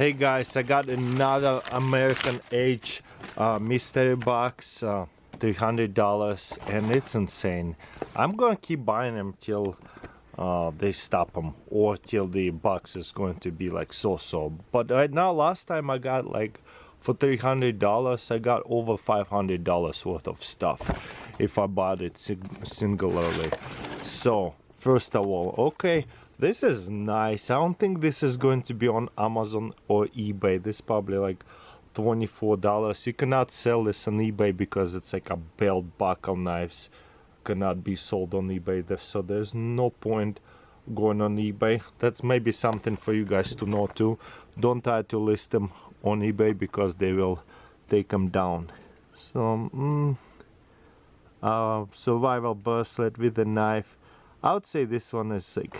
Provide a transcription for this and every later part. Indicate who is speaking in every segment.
Speaker 1: Hey guys, I got another American Age mystery box, $300, and it's insane. I'm gonna keep buying them till they stop them, or till the box is going to be like so-so. But right now, last time I got like for $300, I got over $500 worth of stuff if I bought it singularly. So first of all, okay. This is nice. I don't think this is going to be on Amazon or eBay. This is probably like $24. You cannot sell this on eBay because it's like a belt buckle knives. Cannot be sold on eBay. So there's no point going on eBay. That's maybe something for you guys to know too. Don't try to list them on eBay because they will take them down. So, survival bracelet with a knife. I would say this one is like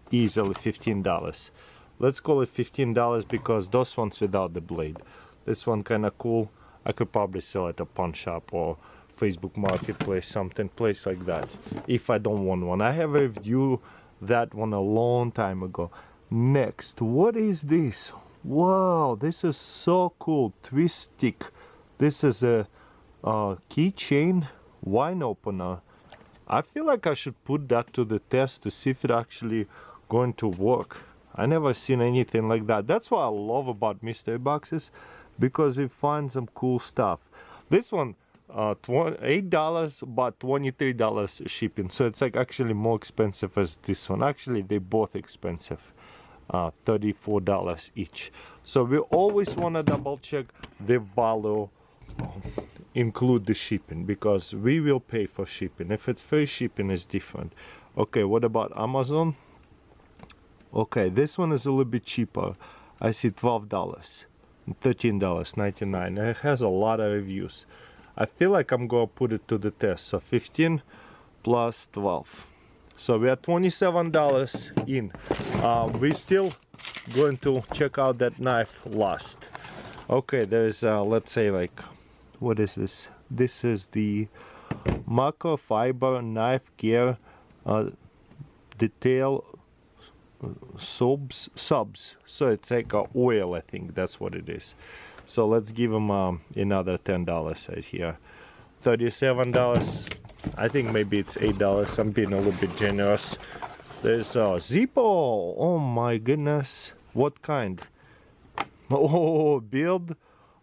Speaker 1: easily $15. Let's call it $15 because those ones without the blade. This one kind of cool. I could probably sell at a pawn shop or Facebook Marketplace, something place like that, if I don't want one. I have reviewed that one a long time ago. Next, what is this? Wow, this is so cool. Twist stick. This is a keychain wine opener. I feel like I should put that to the test to see if it actually going to work. I never seen anything like that. That's what I love about mystery boxes, because we find some cool stuff. This one $8, but $23 shipping, so it's like actually more expensive as this one. Actually they're both expensive, $34 each. So we always want to double check the value, include the shipping, because we will pay for shipping. If it's free shipping, is different. Okay, what about Amazon? Okay, this one is a little bit cheaper. I see $12, $13.99. It has a lot of reviews. I feel like I'm gonna put it to the test. So 15 plus 12, so we are $27 in. We're still going to check out that knife last. Okay, there's let's say like, what is this? This is the microfiber knife gear detail subs. So it's like a oil, I think that's what it is. So let's give them another $10 right here. $37. I think maybe it's $8. I'm being a little bit generous. There's a Zippo. Oh my goodness, what kind? Oh, build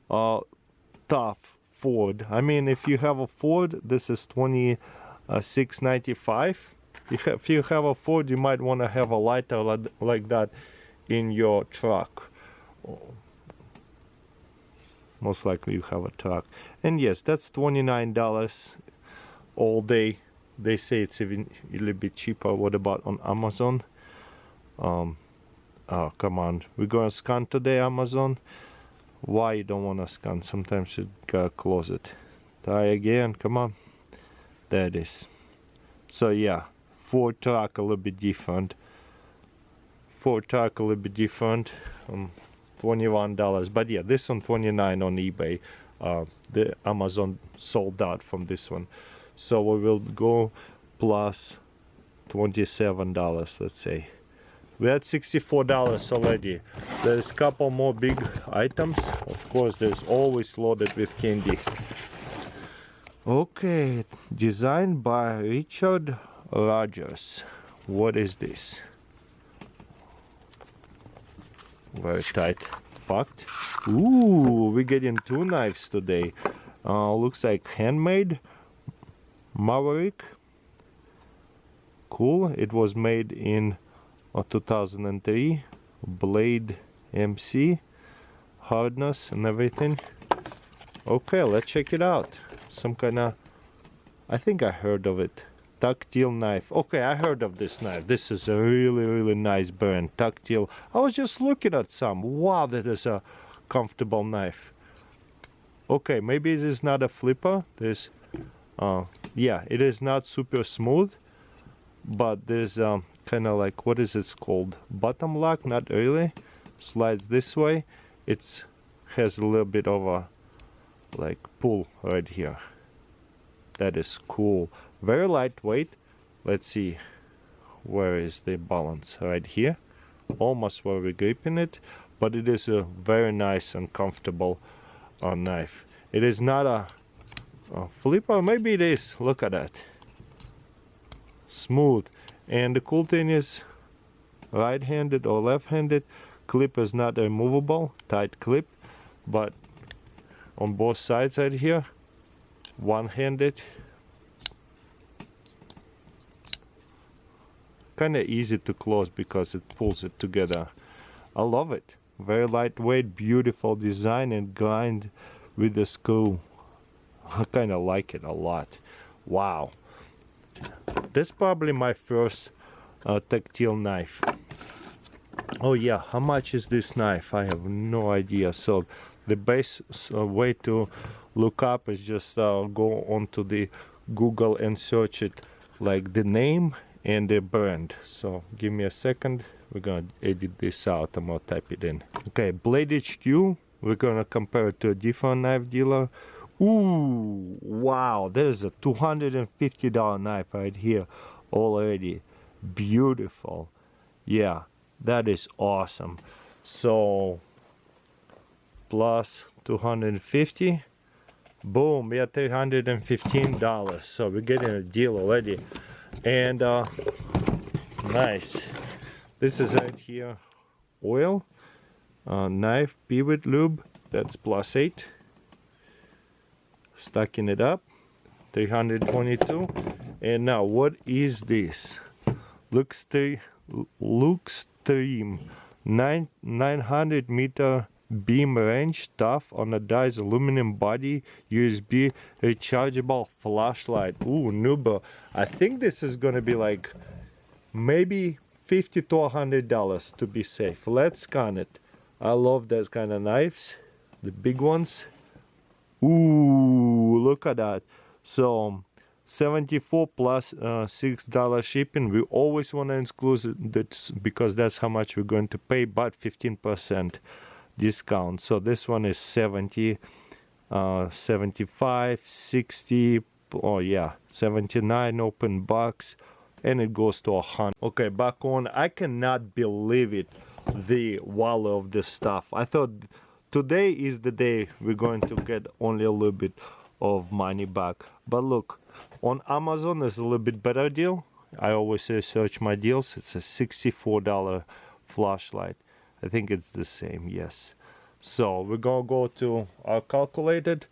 Speaker 1: tough Ford. I mean, if you have a Ford, this is $26.95. If you have a Ford, you might want to have a lighter like that in your truck. Most likely you have a truck. And yes, that's $29 all day. They say it's even a little bit cheaper. What about on Amazon? Oh, come on. We're gonna scan today, Amazon. Why you don't want to scan? Sometimes you gotta close it. Try again, come on. There it is. So yeah, Ford truck a little bit different. Ford truck a little bit different. $21. But yeah, this one $29 on eBay. The Amazon sold out from this one. So we will go plus $27, let's say. We're at $64 already. There's a couple more big items. Of course, there's always loaded with candy. Okay, designed by Richard Rogers. What is this? Very tight packed. Ooh, we're getting two knives today. Looks like handmade. Maverick. Cool. It was made in 2003. Blade MC. Hardness and everything. Okay, let's check it out. Some kind of, I think I heard of it. Tactile knife. Okay, I heard of this knife. This is a really nice brand. Tactile. I was just looking at some. Wow, that is a comfortable knife. Okay, maybe it is not a flipper. There's yeah, it is not super smooth, but there's kind of like, what is it called? Bottom lock, not really. Slides this way. It has a little bit of a like pull right here. That is cool. Very lightweight. Let's see, where is the balance? Right here, almost where we're gripping it. but it is a very nice and comfortable knife. It is not a flipper, maybe it is. Look at that, smooth. And the cool thing is, right-handed or left-handed, clip is not removable, tight clip, but on both sides right here, one-handed, kind of easy to close because it pulls it together. I love it. Very lightweight, beautiful design, and grind with the screw. I kind of like it a lot. Wow, this is probably my first tactile knife. Oh yeah, how much is this knife? I have no idea. So the best way to look up is just go onto the Google and search it, like the name and the brand. So give me a second, we're gonna edit this out. I'm gonna type it in. Okay, Blade HQ, we're gonna compare it to a different knife dealer. Ooh, wow, there's a $250 knife right here already. Beautiful. Yeah, that is awesome. So plus 250, boom, we are $315. So we're getting a deal already. And nice. This is right here, oil, knife, pivot lube, that's +8. Stacking it up, 322. And now what is this? Luxstream 900 meter beam range, tough on a dies, aluminum body, USB rechargeable flashlight. Ooh, Nubo. I think this is gonna be like maybe $50 to $100 to be safe. Let's scan it. I love those kind of knives, the big ones. Ooh, look at that. So 74 plus $6 shipping. We always want to include that because that's how much we're going to pay, but 15% discount. So this one is 70, 75, 60, oh yeah, 79 open box, and it goes to 100. Okay, back on. I cannot believe it, the value of this stuff. I thought today is the day we're going to get only a little bit of money back, but look, on Amazon there's a little bit better deal. I always say search my deals. It's a $64 flashlight. I think it's the same, yes. So we're gonna go to our calculated,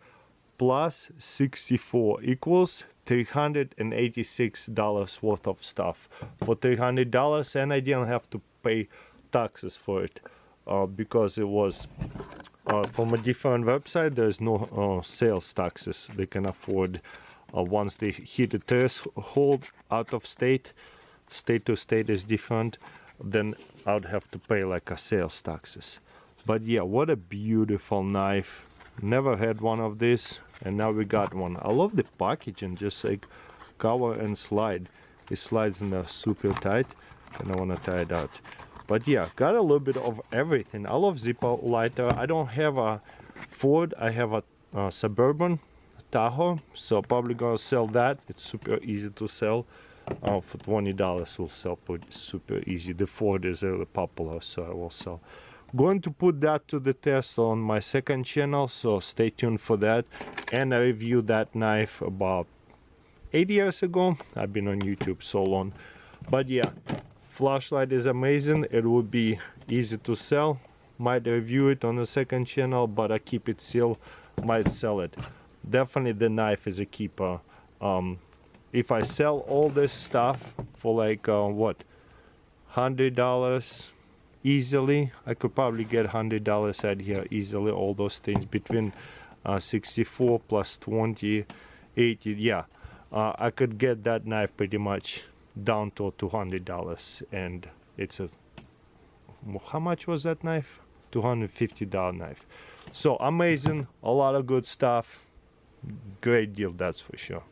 Speaker 1: plus 64 equals $386 worth of stuff for $300, and I didn't have to pay taxes for it because it was from a different website. There's no sales taxes they can afford. Once they hit the threshold out of state, state to state is different, then I'd have to pay like a sales taxes. But yeah, what a beautiful knife. Never had one of these, and now we got one. I love the packaging, just like cover and slide. It slides in there super tight, and I want to tie it out. But yeah, got a little bit of everything. I love Zippo lighter. I don't have a Ford, I have a Suburban Tahoe, so probably gonna sell that. It's super easy to sell. For $20 will sell super easy. The Ford is really popular, so I will sell. Going to put that to the test on my second channel, so stay tuned for that. And I reviewed that knife about 8 years ago. I've been on YouTube so long. But yeah, flashlight is amazing. It would be easy to sell. Might review it on the second channel, but I keep it sealed. Might sell it. Definitely the knife is a keeper. If I sell all this stuff for like what, $100 easily, I could probably get $100 out here easily. All those things between 64 plus 20, 80, yeah, I could get that knife pretty much down to $200. And it's a, how much was that knife? $250 knife. So amazing, a lot of good stuff. Great deal, that's for sure.